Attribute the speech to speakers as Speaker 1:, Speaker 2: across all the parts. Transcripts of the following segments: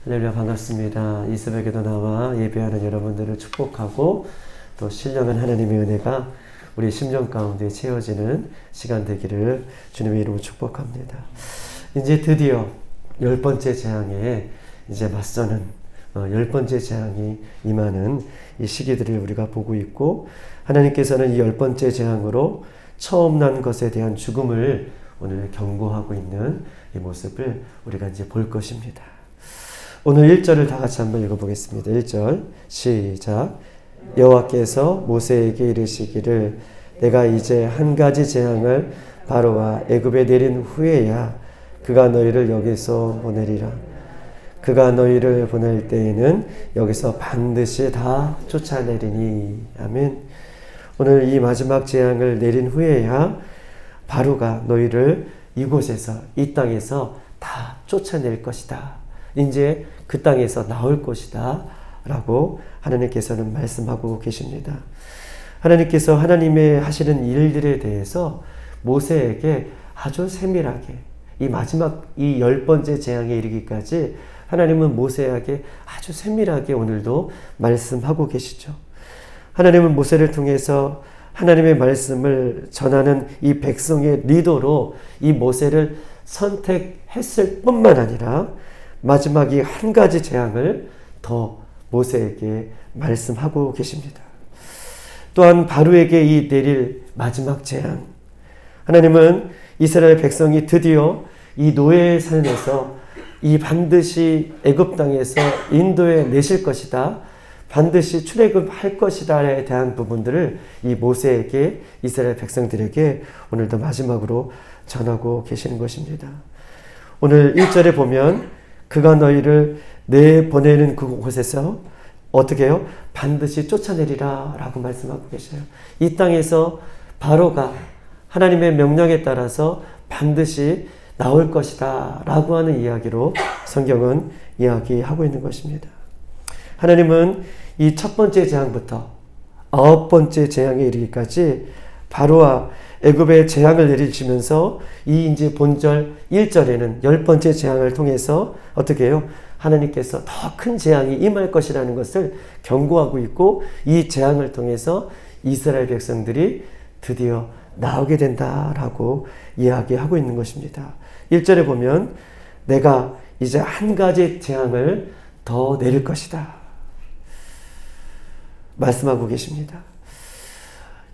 Speaker 1: 할렐루야, 반갑습니다. 이 새벽에도 나와 예배하는 여러분들을 축복하고 또 신령한 하나님의 은혜가 우리 심령 가운데 채워지는 시간 되기를 주님의 이름으로 축복합니다. 이제 드디어 10번째 재앙에 이제 맞서는 10번째 재앙이 임하는 이 시기들을 우리가 보고 있고, 하나님께서는 이 10번째 재앙으로 처음 난 것에 대한 죽음을 오늘 경고하고 있는 이 모습을 우리가 이제 볼 것입니다. 오늘 1절을 다 같이 한번 읽어보겠습니다. 1절 시작. 여호와께서 모세에게 이르시기를 내가 이제 한 가지 재앙을 바로와 애굽에 내린 후에야 그가 너희를 여기서 보내리라. 그가 너희를 보낼 때에는 여기서 반드시 다 쫓아내리니. 아멘. 오늘 이 마지막 재앙을 내린 후에야 바로가 너희를 이곳에서, 이 땅에서 다 쫓아낼 것이다. 이제 그 땅에서 나올 것이다 라고 하나님께서는 말씀하고 계십니다. 하나님께서 하나님의 하시는 일들에 대해서 모세에게 아주 세밀하게 이 마지막 이 10번째 재앙에 이르기까지 하나님은 모세에게 아주 세밀하게 오늘도 말씀하고 계시죠. 하나님은 모세를 통해서 하나님의 말씀을 전하는 이 백성의 리더로 이 모세를 선택했을 뿐만 아니라 마지막 이 한 가지 재앙을 더 모세에게 말씀하고 계십니다. 또한 바로에게 이 내릴 마지막 재앙, 하나님은 이스라엘 백성이 드디어 이 노예의 삶에서 이 반드시 애굽 땅에서 인도에 내실 것이다, 반드시 출애굽할 것이다에 대한 부분들을 이 모세에게, 이스라엘 백성들에게 오늘도 마지막으로 전하고 계시는 것입니다. 오늘 1절에 보면 그가 너희를 내보내는 그곳에서 어떻게 해요? 반드시 쫓아내리라 라고 말씀하고 계셔요. 이 땅에서 바로가 하나님의 명령에 따라서 반드시 나올 것이다 라고 하는 이야기로 성경은 이야기하고 있는 것입니다. 하나님은 이 첫 번째 재앙부터 9번째 재앙에 이르기까지 바로와 애굽의 재앙을 내리시면서 이 이제 본절 1절에는 10번째 재앙을 통해서 어떻게 해요? 하나님께서 더 큰 재앙이 임할 것이라는 것을 경고하고 있고, 이 재앙을 통해서 이스라엘 백성들이 드디어 나오게 된다라고 이야기하고 있는 것입니다. 1절에 보면 내가 이제 한 가지 재앙을 더 내릴 것이다 말씀하고 계십니다.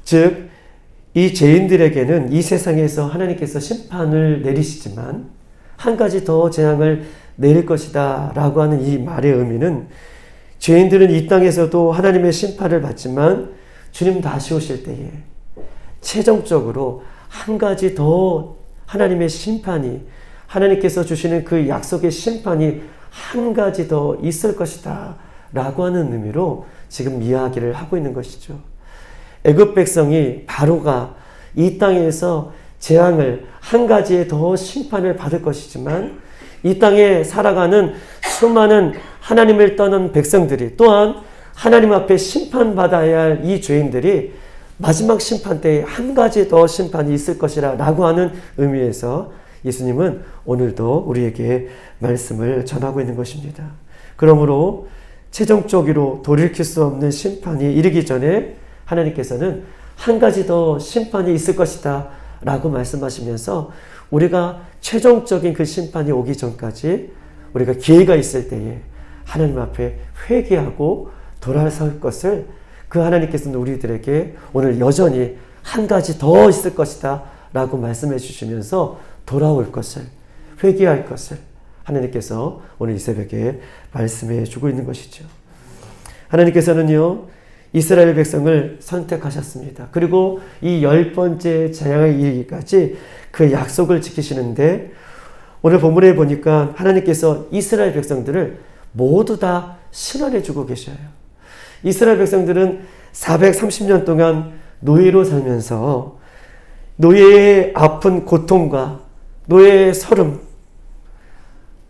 Speaker 1: 즉 이 죄인들에게는 이 세상에서 하나님께서 심판을 내리시지만 한 가지 더 재앙을 내릴 것이다 라고 하는 이 말의 의미는, 죄인들은 이 땅에서도 하나님의 심판을 받지만 주님 다시 오실 때에 최종적으로 한 가지 더 하나님의 심판이, 하나님께서 주시는 그 약속의 심판이 한 가지 더 있을 것이다 라고 하는 의미로 지금 이야기를 하고 있는 것이죠. 애굽 백성이, 바로가 이 땅에서 재앙을 한 가지의 더 심판을 받을 것이지만, 이 땅에 살아가는 수많은 하나님을 떠난 백성들이, 또한 하나님 앞에 심판받아야 할 이 죄인들이 마지막 심판 때에 한 가지 더 심판이 있을 것이라 라고 하는 의미에서 예수님은 오늘도 우리에게 말씀을 전하고 있는 것입니다. 그러므로 최종적으로 돌이킬 수 없는 심판이 이르기 전에 하나님께서는 한 가지 더 심판이 있을 것이다 라고 말씀하시면서, 우리가 최종적인 그 심판이 오기 전까지 우리가 기회가 있을 때에 하나님 앞에 회개하고 돌아설 것을, 그 하나님께서는 우리들에게 오늘 여전히 한 가지 더 있을 것이다 라고 말씀해 주시면서 돌아올 것을, 회개할 것을 하나님께서 오늘 이 새벽에 말씀해 주고 있는 것이죠. 하나님께서는요, 이스라엘 백성을 선택하셨습니다. 그리고 이 10번째 재앙에 이르기까지 그 약속을 지키시는데, 오늘 본문에 보니까 하나님께서 이스라엘 백성들을 모두 다 신원해 주고 계셔요. 이스라엘 백성들은 430년 동안 노예로 살면서 노예의 아픈 고통과 노예의 서름,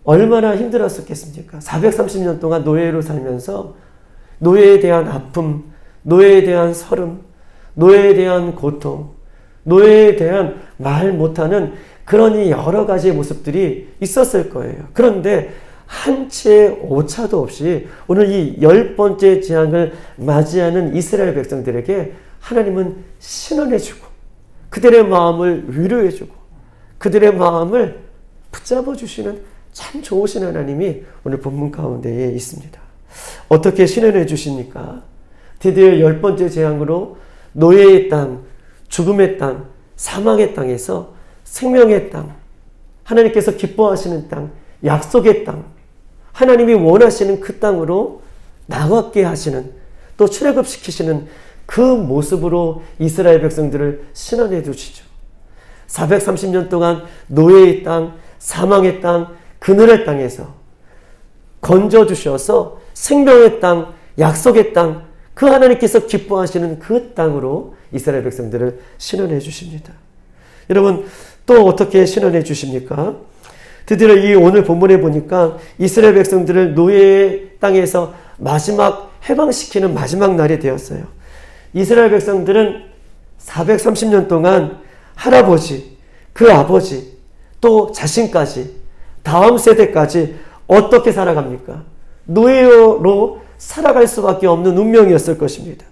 Speaker 1: 얼마나 힘들었었겠습니까? 430년 동안 노예로 살면서 노예에 대한 아픔, 노예에 대한 서름, 노예에 대한 고통, 노예에 대한 말 못하는 그런 여러 가지의 모습들이 있었을 거예요. 그런데 한치의 오차도 없이 오늘 이 10번째 재앙을 맞이하는 이스라엘 백성들에게 하나님은 신원해주고 그들의 마음을 위로해주고 그들의 마음을 붙잡아 주시는 참 좋으신 하나님이 오늘 본문 가운데에 있습니다. 어떻게 신원해 주십니까? 드디어 10번째 재앙으로 노예의 땅, 죽음의 땅, 사망의 땅에서 생명의 땅, 하나님께서 기뻐하시는 땅, 약속의 땅, 하나님이 원하시는 그 땅으로 나가게 하시는, 또 출애굽시키시는 그 모습으로 이스라엘 백성들을 신원해 주시죠. 430년 동안 노예의 땅, 사망의 땅, 그늘의 땅에서 건져주셔서 생명의 땅, 약속의 땅, 그 하나님께서 기뻐하시는 그 땅으로 이스라엘 백성들을 신원해 주십니다. 여러분, 또 어떻게 신원해 주십니까? 드디어 이 오늘 본문에 보니까 이스라엘 백성들을 노예의 땅에서 마지막 해방시키는 마지막 날이 되었어요. 이스라엘 백성들은 430년 동안 할아버지, 그 아버지, 또 자신까지, 다음 세대까지 어떻게 살아갑니까? 노예로 살아갈 수밖에 없는 운명이었을 것입니다.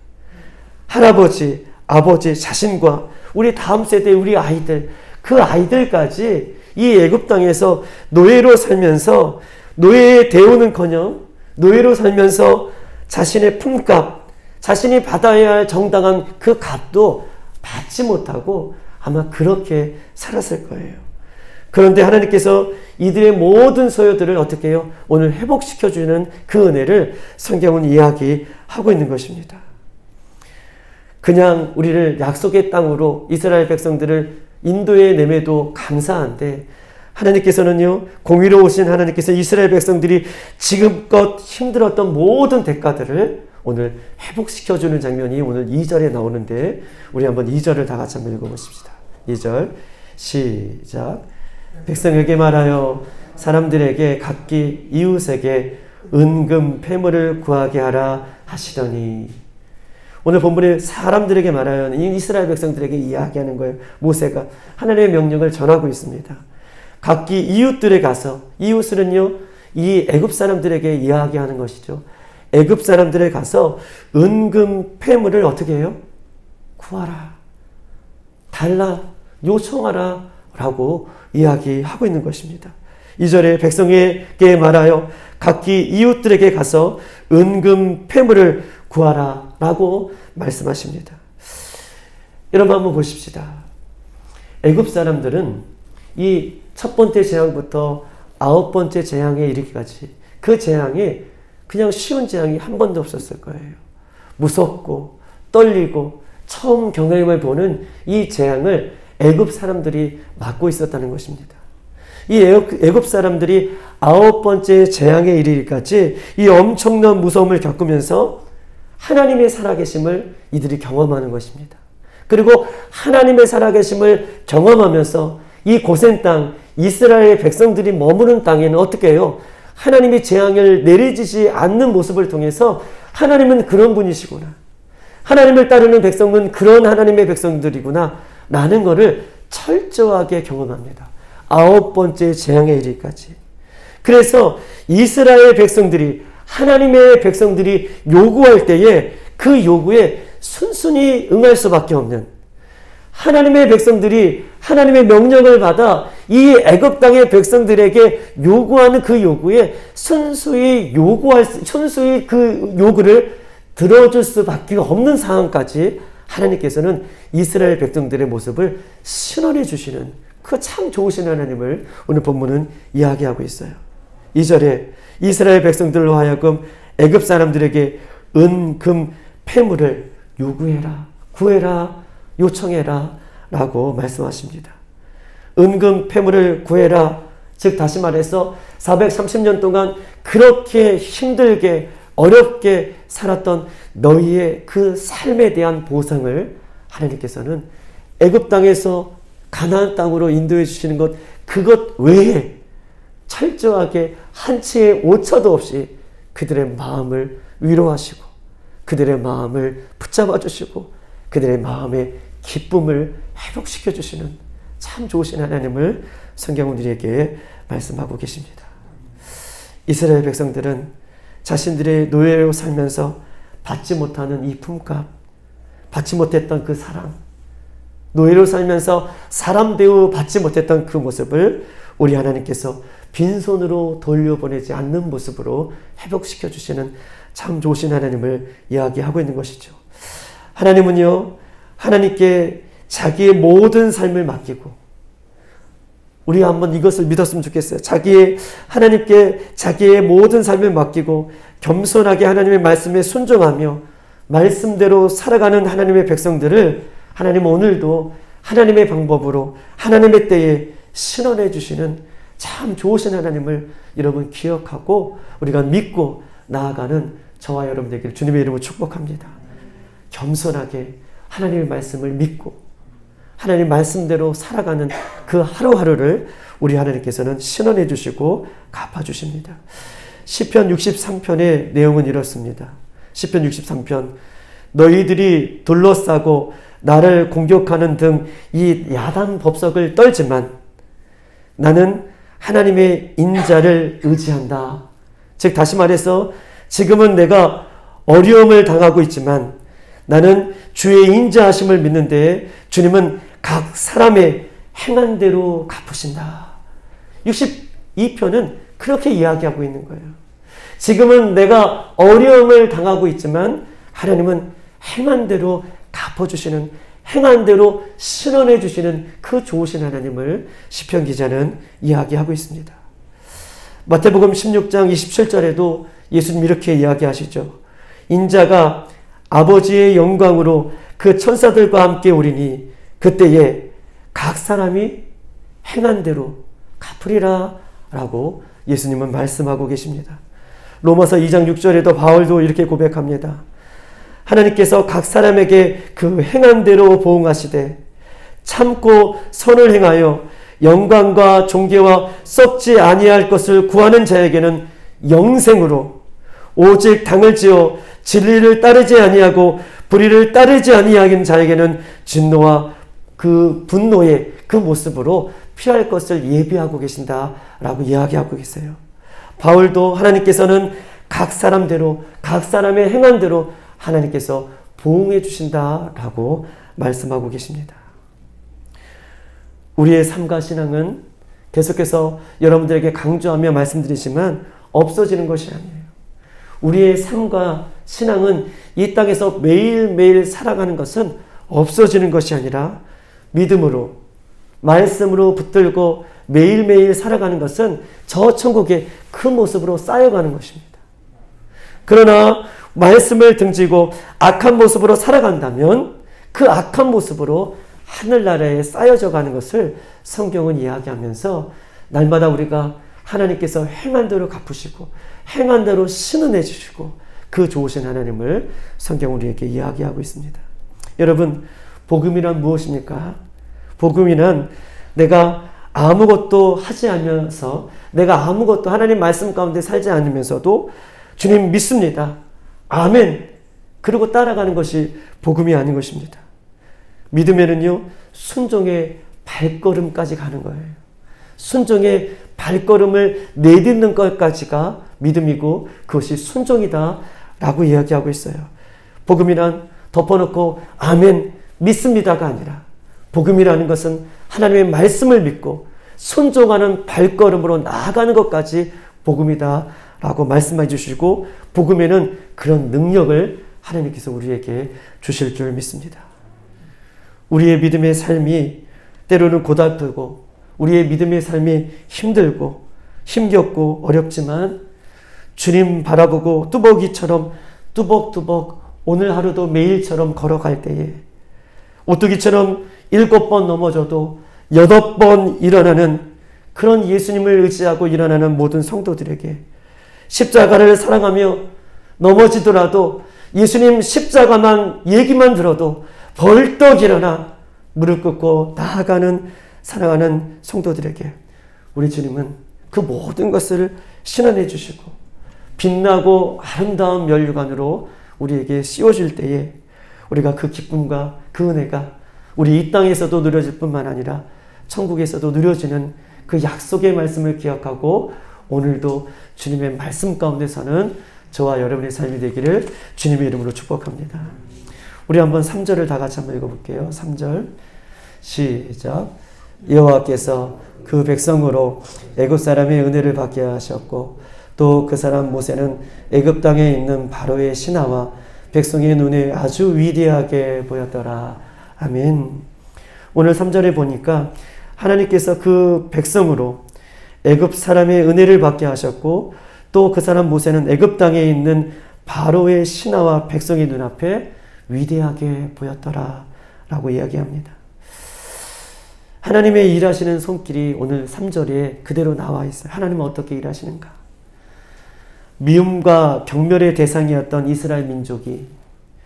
Speaker 1: 할아버지, 아버지, 자신과 우리 다음 세대, 우리 아이들, 그 아이들까지 이 애굽 땅에서 노예로 살면서 노예의 대우는커녕 노예로 살면서 자신의 품값, 자신이 받아야 할 정당한 그 값도 받지 못하고 아마 그렇게 살았을 거예요. 그런데 하나님께서 이들의 모든 소요들을 어떻게 해요? 오늘 회복시켜주는 그 은혜를 성경은 이야기하고 있는 것입니다. 그냥 우리를 약속의 땅으로 이스라엘 백성들을 인도에 내매도 감사한데 하나님께서는요, 공의로우신 하나님께서 이스라엘 백성들이 지금껏 힘들었던 모든 대가들을 오늘 회복시켜주는 장면이 오늘 2절에 나오는데 우리 한번 2절을 다 같이 한번 읽어보십시다. 2절 시작. 백성에게 말하여 사람들에게 각기 이웃에게 은금 패물을 구하게 하라 하시더니, 오늘 본문에 사람들에게 말하여 이스라엘 백성들에게 이야기하는 거예요. 모세가 하나님의 명령을 전하고 있습니다. 각기 이웃들에 가서, 이웃은요 이 애굽 사람들에게 이야기하는 것이죠. 애굽 사람들에 가서 은금 패물을 어떻게 해요? 구하라, 달라, 요청하라 라고 이야기하고 있는 것입니다. 2절에 백성에게 말하여 각기 이웃들에게 가서 은금 패물을 구하라 라고 말씀하십니다. 여러분 한번 보십시다. 애굽 사람들은 이 첫 번째 재앙부터 9번째 재앙에 이르기까지 그 재앙이 그냥 쉬운 재앙이 한 번도 없었을 거예요. 무섭고 떨리고 처음 경험을 보는 이 재앙을 애굽 사람들이 맡고 있었다는 것입니다. 이 애굽 사람들이 9번째 재앙에 이르기까지 이 엄청난 무서움을 겪으면서 하나님의 살아계심을 이들이 경험하는 것입니다. 그리고 하나님의 살아계심을 경험하면서 이 고센 땅, 이스라엘 백성들이 머무는 땅에는 어떻게 해요? 하나님이 재앙을 내리지지 않는 모습을 통해서 하나님은 그런 분이시구나, 하나님을 따르는 백성은 그런 하나님의 백성들이구나 라는 것을 철저하게 경험합니다. 9번째 재앙에 이르기까지. 그래서 이스라엘 백성들이, 하나님의 백성들이 요구할 때에 그 요구에 순순히 응할 수밖에 없는, 하나님의 백성들이 하나님의 명령을 받아 이 애굽 땅의 백성들에게 요구하는 그 요구에 순수히 그 요구를 들어줄 수밖에 없는 상황까지 하나님께서는 이스라엘 백성들의 모습을 신원해 주시는 그 참 좋으신 하나님을 오늘 본문은 이야기하고 있어요. 2절에 이스라엘 백성들로 하여금 애굽 사람들에게 은, 금, 패물을 요구해라, 구해라, 요청해라 라고 말씀하십니다. 은금 패물을 구해라, 즉 다시 말해서 430년 동안 그렇게 힘들게 어렵게 살았던 너희의 그 삶에 대한 보상을 하나님께서는 애굽 땅에서 가나안 땅으로 인도해 주시는 것, 그것 외에 철저하게 한치의 오차도 없이 그들의 마음을 위로하시고 그들의 마음을 붙잡아 주시고 그들의 마음의 기쁨을 회복시켜 주시는 참 좋으신 하나님을 성경은 우리에게 말씀하고 계십니다. 이스라엘 백성들은 자신들의 노예로 살면서 받지 못하는 이 품값, 받지 못했던 그 사랑, 노예로 살면서 사람 대우 받지 못했던 그 모습을 우리 하나님께서 빈손으로 돌려보내지 않는 모습으로 회복시켜 주시는 참 좋으신 하나님을 이야기하고 있는 것이죠. 하나님은요, 하나님께 자기의 모든 삶을 맡기고, 우리 한번 이것을 믿었으면 좋겠어요. 하나님께 자기의 모든 삶을 맡기고 겸손하게 하나님의 말씀에 순종하며 말씀대로 살아가는 하나님의 백성들을 하나님은 오늘도 하나님의 방법으로 하나님의 때에 신원해 주시는 참 좋으신 하나님을 여러분 기억하고 우리가 믿고 나아가는 저와 여러분 되기를 주님의 이름으로 축복합니다. 겸손하게 하나님의 말씀을 믿고 하나님 말씀대로 살아가는 그 하루하루를 우리 하나님께서는 신원해 주시고 갚아 주십니다. 시편 63편의 내용은 이렇습니다. 시편 63편, 너희들이 둘러싸고 나를 공격하는 등 이 야단 법석을 떨지만 나는 하나님의 인자를 의지한다. 즉 다시 말해서 지금은 내가 어려움을 당하고 있지만 나는 주의 인자하심을 믿는데 주님은 각 사람의 행한 대로 갚으신다. 62편은 그렇게 이야기하고 있는 거예요. 지금은 내가 어려움을 당하고 있지만 하나님은 행한 대로 갚아주시는, 행한 대로 신원해 주시는 그 좋으신 하나님을 시편 기자는 이야기하고 있습니다. 마태복음 16장 27절에도 예수님 이렇게 이야기하시죠. 인자가 아버지의 영광으로 그 천사들과 함께 오리니 그때에 각 사람이 행한 대로 갚으리라 라고 예수님은 말씀하고 계십니다. 로마서 2장 6절에도 바울도 이렇게 고백합니다. 하나님께서 각 사람에게 그 행한 대로 보응하시되 참고 선을 행하여 영광과 존귀와 썩지 아니할 것을 구하는 자에게는 영생으로, 오직 당을 지어 진리를 따르지 아니하고 불의를 따르지 아니하는 자에게는 진노와 그 분노의 그 모습으로 피할 것을 예비하고 계신다라고 이야기하고 계세요. 바울도 하나님께서는 각 사람대로, 각 사람의 행한 대로 하나님께서 보응해 주신다라고 말씀하고 계십니다. 우리의 삶과 신앙은 계속해서 여러분들에게 강조하며 말씀드리지만 없어지는 것이 아니에요. 우리의 삶과 신앙은 이 땅에서 매일매일 살아가는 것은 없어지는 것이 아니라 믿음으로, 말씀으로 붙들고 매일매일 살아가는 것은 저 천국의 그 모습으로 쌓여가는 것입니다. 그러나 말씀을 등지고 악한 모습으로 살아간다면 그 악한 모습으로 하늘나라에 쌓여져 가는 것을 성경은 이야기하면서 날마다 우리가 하나님께서 행한 대로 갚으시고 행한 대로 신은해 주시고 그 좋으신 하나님을 성경은 우리에게 이야기하고 있습니다. 여러분, 복음이란 무엇입니까? 복음이란 내가 아무것도 하지 않으면서, 내가 아무것도 하나님 말씀 가운데 살지 않으면서도 주님 믿습니다, 아멘, 그리고 따라가는 것이 복음이 아닌 것입니다. 믿음에는요, 순종의 발걸음까지 가는 거예요. 순종의 발걸음을 내딛는 것까지가 믿음이고 그것이 순종이다 라고 이야기하고 있어요. 복음이란 덮어놓고 아멘 믿습니다가 아니라, 복음이라는 것은 하나님의 말씀을 믿고 순종하는 발걸음으로 나아가는 것까지 복음이다 라고 말씀해 주시고, 복음에는 그런 능력을 하나님께서 우리에게 주실 줄 믿습니다. 우리의 믿음의 삶이 때로는 고달프고 우리의 믿음의 삶이 힘들고 힘겹고 어렵지만 주님 바라보고 뚜벅이처럼 뚜벅뚜벅 오늘 하루도 매일처럼 걸어갈 때에 오뚜기처럼 7번 넘어져도 8번 일어나는 그런 예수님을 의지하고 일어나는 모든 성도들에게 십자가를 사랑하며 넘어지더라도 예수님 십자가만 얘기만 들어도 벌떡 일어나 무릎 꿇고 나아가는 사랑하는 성도들에게 우리 주님은 그 모든 것을 신원해 주시고 빛나고 아름다운 면류관으로 우리에게 씌워줄 때에 우리가 그 기쁨과 그 은혜가 우리 이 땅에서도 누려질 뿐만 아니라 천국에서도 누려지는 그 약속의 말씀을 기억하고 오늘도 주님의 말씀 가운데 사는 저와 여러분의 삶이 되기를 주님의 이름으로 축복합니다. 우리 한번 3절을 다 같이 한번 읽어볼게요. 3절 시작. 여호와께서 그 백성으로 애굽 사람의 은혜를 받게 하셨고 또 그 사람 모세는 애굽 땅에 있는 바로의 신하와 백성의 눈에 아주 위대하게 보였더라. 아멘. 오늘 3절에 보니까 하나님께서 그 백성으로 애굽 사람의 은혜를 받게 하셨고 또 그 사람 모세는 애굽 땅에 있는 바로의 신하와 백성의 눈앞에 위대하게 보였더라 라고 이야기합니다. 하나님의 일하시는 손길이 오늘 3절에 그대로 나와 있어요. 하나님은 어떻게 일하시는가? 미움과 경멸의 대상이었던 이스라엘 민족이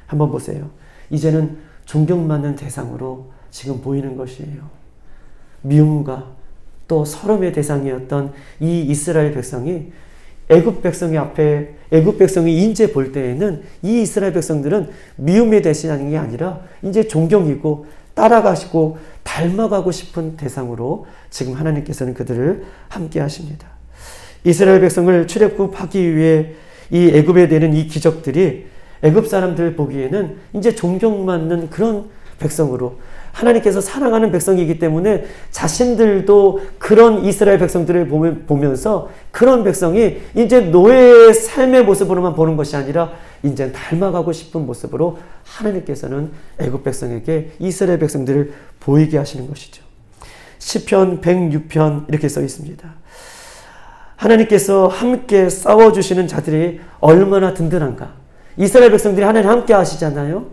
Speaker 1: 한번 보세요. 이제는 존경받는 대상으로 지금 보이는 것이에요. 미움과 또 서름의 대상이었던 이 이스라엘 백성이 애굽 백성이 이제 볼 때에는 이 이스라엘 백성들은 미움의 대상이 아니라 이제 존경이고 따라가시고 닮아가고 싶은 대상으로 지금 하나님께서는 그들을 함께 하십니다. 이스라엘 백성을 출애굽하기 위해 이 애굽에 내는 이 기적들이 애굽 사람들 보기에는 이제 존경받는 그런 백성으로 하나님께서 사랑하는 백성이기 때문에 자신들도 그런 이스라엘 백성들을 보면서 그런 백성이 이제 노예의 삶의 모습으로만 보는 것이 아니라 이제 닮아가고 싶은 모습으로 하나님께서는 애굽 백성에게 이스라엘 백성들을 보이게 하시는 것이죠. 시편 106편 이렇게 써 있습니다. 하나님께서 함께 싸워주시는 자들이 얼마나 든든한가. 이스라엘 백성들이 하나님 함께 하시잖아요.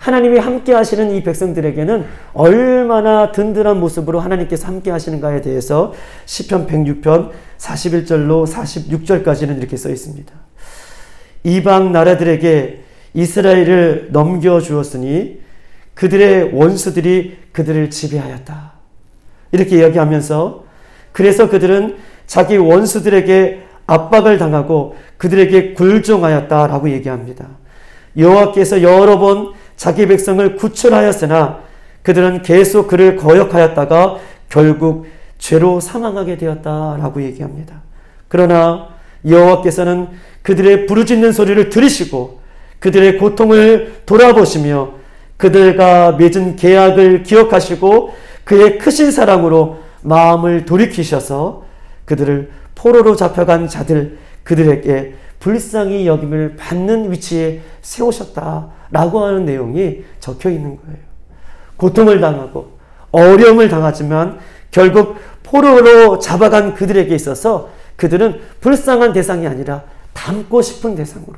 Speaker 1: 하나님이 함께 하시는 이 백성들에게는 얼마나 든든한 모습으로 하나님께서 함께 하시는가에 대해서 시편 106편 41절로 46절까지는 이렇게 써 있습니다. 이방 나라들에게 이스라엘을 넘겨주었으니 그들의 원수들이 그들을 지배하였다. 이렇게 이야기하면서 그래서 그들은 자기 원수들에게 압박을 당하고 그들에게 굴종하였다라고 얘기합니다. 여호와께서 여러 번 자기 백성을 구출하였으나 그들은 계속 그를 거역하였다가 결국 죄로 사망하게 되었다라고 얘기합니다. 그러나 여호와께서는 그들의 부르짖는 소리를 들으시고 그들의 고통을 돌아보시며 그들과 맺은 계약을 기억하시고 그의 크신 사랑으로 마음을 돌이키셔서 그들을 포로로 잡혀간 자들 그들에게 불쌍히 여김을 받는 위치에 세우셨다라고 하는 내용이 적혀 있는 거예요. 고통을 당하고 어려움을 당하지만 결국 포로로 잡아간 그들에게 있어서 그들은 불쌍한 대상이 아니라 닮고 싶은 대상으로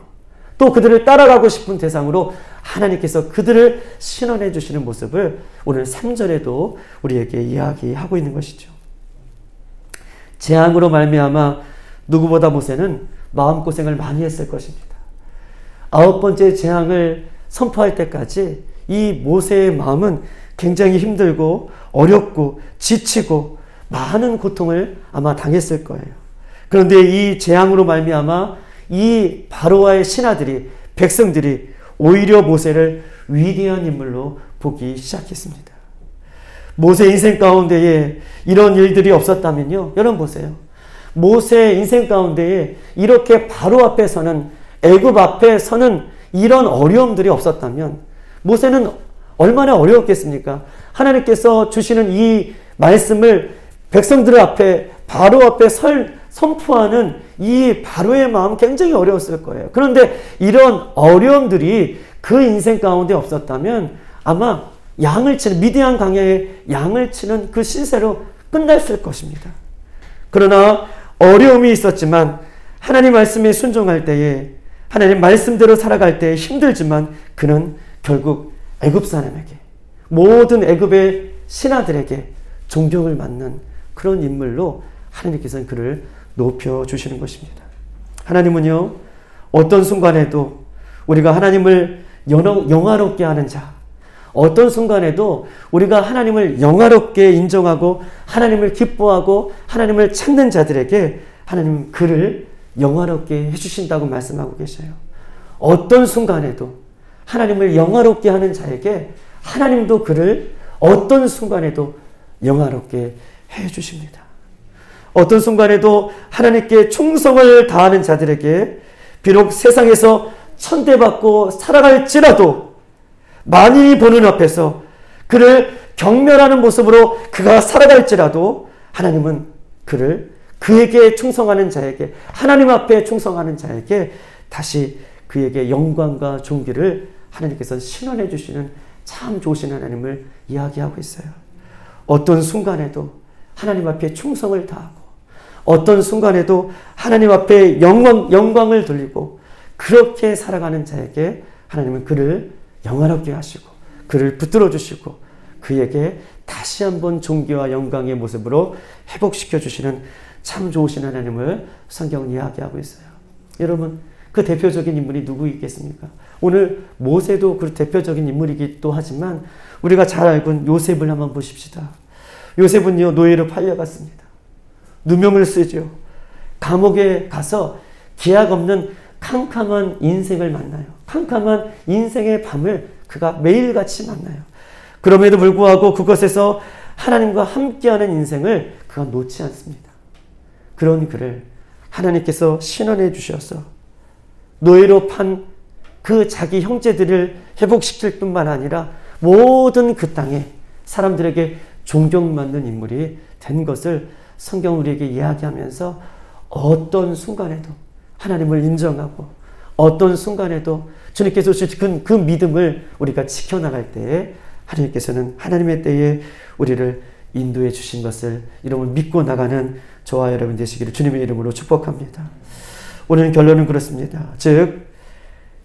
Speaker 1: 또 그들을 따라가고 싶은 대상으로 하나님께서 그들을 신원해 주시는 모습을 오늘 3절에도 우리에게 이야기하고 있는 것이죠. 재앙으로 말미암아 누구보다 모세는 마음고생을 많이 했을 것입니다. 9번째 재앙을 선포할 때까지 이 모세의 마음은 굉장히 힘들고 어렵고 지치고 많은 고통을 아마 당했을 거예요. 그런데 이 재앙으로 말미암아 이 바로와의 신하들이 백성들이 오히려 모세를 위대한 인물로 보기 시작했습니다. 모세 인생 가운데에 이런 일들이 없었다면요. 여러분 보세요. 모세 인생 가운데에 이렇게 바로 앞에 서는 애굽 앞에 서는 이런 어려움들이 없었다면 모세는 얼마나 어려웠겠습니까? 하나님께서 주시는 이 말씀을 백성들 앞에 바로 앞에 선포하는 이 바로의 마음 굉장히 어려웠을 거예요. 그런데 이런 어려움들이 그 인생 가운데 없었다면 아마 양을 치는 미디안 강야에 양을 치는 그 신세로 끝났을 것입니다. 그러나 어려움이 있었지만 하나님 말씀에 순종할 때에 하나님 말씀대로 살아갈 때에 힘들지만 그는 결국 애굽 사람에게 모든 애굽의 신하들에게 존경을 받는 그런 인물로 하나님께서는 그를 높여주시는 것입니다. 하나님은요 어떤 순간에도 우리가 하나님을 영화롭게 하는 자 어떤 순간에도 우리가 하나님을 영화롭게 인정하고 하나님을 기뻐하고 하나님을 찾는 자들에게 하나님은 그를 영화롭게 해주신다고 말씀하고 계셔요. 어떤 순간에도 하나님을 영화롭게 하는 자에게 하나님도 그를 어떤 순간에도 영화롭게 해주십니다. 어떤 순간에도 하나님께 충성을 다하는 자들에게 비록 세상에서 천대받고 살아갈지라도 만인이 보는 앞에서 그를 경멸하는 모습으로 그가 살아갈지라도 하나님은 그에게 충성하는 자에게, 하나님 앞에 충성하는 자에게 다시 그에게 영광과 존귀를 하나님께서 신원해 주시는 참 좋으신 하나님을 이야기하고 있어요. 어떤 순간에도 하나님 앞에 충성을 다하고 어떤 순간에도 하나님 앞에 영광을 돌리고 그렇게 살아가는 자에게 하나님은 그를 영화롭게 하시고 그를 붙들어 주시고 그에게 다시 한번 존귀와 영광의 모습으로 회복시켜 주시는 참 좋으신 하나님을 성경은 이야기하고 있어요. 여러분, 그 대표적인 인물이 누구 있겠습니까? 오늘 모세도 그 대표적인 인물이기도 하지만 우리가 잘 알고 있는 요셉을 한번 보십시다. 요셉은요, 노예로 팔려갔습니다. 누명을 쓰죠. 감옥에 가서 기약 없는 캄캄한 인생을 만나요. 캄캄한 인생의 밤을 그가 매일같이 만나요. 그럼에도 불구하고 그것에서 하나님과 함께하는 인생을 그가 놓지 않습니다. 그런 그를 하나님께서 신원해 주셔서 노예로 판 그 자기 형제들을 회복시킬 뿐만 아니라 모든 그 땅에 사람들에게 존경받는 인물이 된 것을 성경 우리에게 이야기하면서 어떤 순간에도 하나님을 인정하고 어떤 순간에도 주님께서 주신 그 믿음을 우리가 지켜나갈 때에 하나님께서는 하나님의 때에 우리를 인도해 주신 것을 여러분 믿고 나가는 저와 여러분 되시기를 주님의 이름으로 축복합니다. 오늘 결론은 그렇습니다. 즉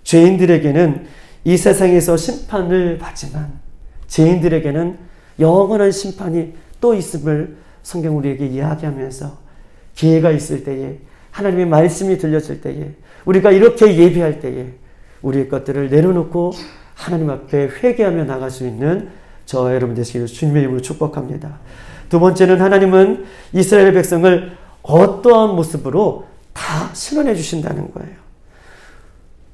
Speaker 1: 죄인들에게는 이 세상에서 심판을 받지만 죄인들에게는 영원한 심판이 또 있음을 성경 우리에게 이야기하면서 기회가 있을 때에 하나님의 말씀이 들려질 때에 우리가 이렇게 예배할 때에 우리의 것들을 내려놓고 하나님 앞에 회개하며 나갈 수 있는 저와 여러분 되시기를 주님의 이름으로 축복합니다. 두 번째는 하나님은 이스라엘 백성을 어떠한 모습으로 다 신원해 주신다는 거예요.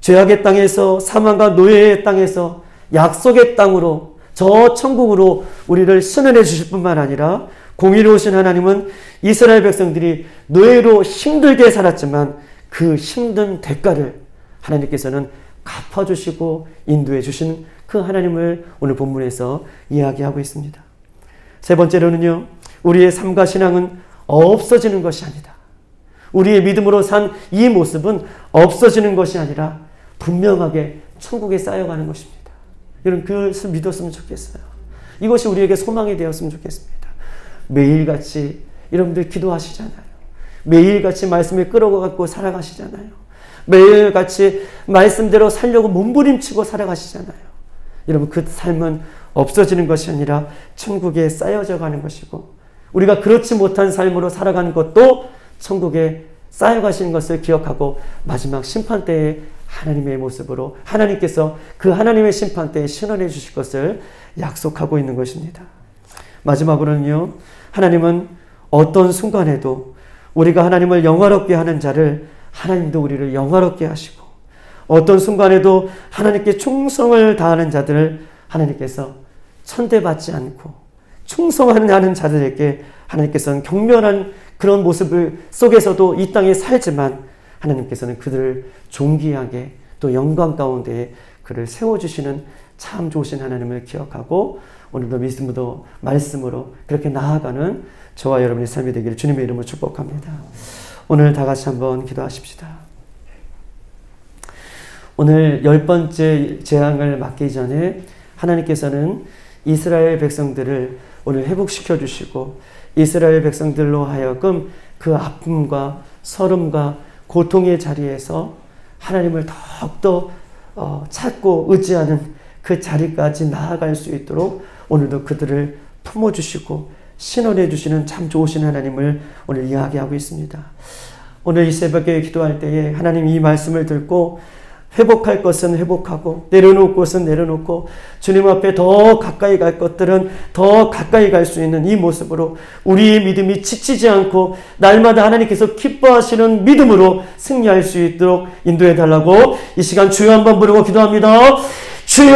Speaker 1: 죄악의 땅에서 사망과 노예의 땅에서 약속의 땅으로 저 천국으로 우리를 신원해 주실 뿐만 아니라 공의로우신 하나님은 이스라엘 백성들이 노예로 힘들게 살았지만 그 힘든 대가를 하나님께서는 갚아주시고 인도해 주신 그 하나님을 오늘 본문에서 이야기하고 있습니다. 세 번째로는요, 우리의 삶과 신앙은 없어지는 것이 아니다. 우리의 믿음으로 산 이 모습은 없어지는 것이 아니라 분명하게 천국에 쌓여가는 것입니다. 여러분, 그것을 믿었으면 좋겠어요. 이것이 우리에게 소망이 되었으면 좋겠습니다. 매일같이 여러분들 기도하시잖아요. 매일같이 말씀에 끌어갖고 살아가시잖아요. 매일같이 말씀대로 살려고 몸부림치고 살아가시잖아요. 여러분, 그 삶은 없어지는 것이 아니라 천국에 쌓여져 가는 것이고 우리가 그렇지 못한 삶으로 살아가는 것도 천국에 쌓여가시는 것을 기억하고 마지막 심판 때에 하나님의 모습으로 하나님께서 그 하나님의 심판 때에 신원해 주실 것을 약속하고 있는 것입니다. 마지막으로는요, 하나님은 어떤 순간에도 우리가 하나님을 영화롭게 하는 자를 하나님도 우리를 영화롭게 하시고 어떤 순간에도 하나님께 충성을 다하는 자들을 하나님께서 천대받지 않고 충성하는 자들에게 하나님께서는 경멸한 그런 모습을 속에서도 이 땅에 살지만 하나님께서는 그들을 존귀하게 또 영광 가운데 그를 세워주시는 참 좋으신 하나님을 기억하고 오늘도 믿음으로 말씀으로 그렇게 나아가는 저와 여러분의 삶이 되기를 주님의 이름으로 축복합니다. 오늘 다 같이 한번 기도하십시다. 오늘 10번째 재앙을 맞기 전에 하나님께서는 이스라엘 백성들을 오늘 회복시켜 주시고 이스라엘 백성들로 하여금 그 아픔과 서름과 고통의 자리에서 하나님을 더욱더 찾고 의지하는 그 자리까지 나아갈 수 있도록 오늘도 그들을 품어주시고 신원해 주시는 참 좋으신 하나님을 오늘 이야기하고 있습니다. 오늘 이 새벽에 기도할 때에 하나님 이 말씀을 듣고 회복할 것은 회복하고 내려놓을 것은 내려놓고 주님 앞에 더 가까이 갈 것들은 더 가까이 갈 수 있는 이 모습으로 우리의 믿음이 지치지 않고 날마다 하나님께서 기뻐하시는 믿음으로 승리할 수 있도록 인도해 달라고 이 시간 주여 한번 부르고 기도합니다. 주여!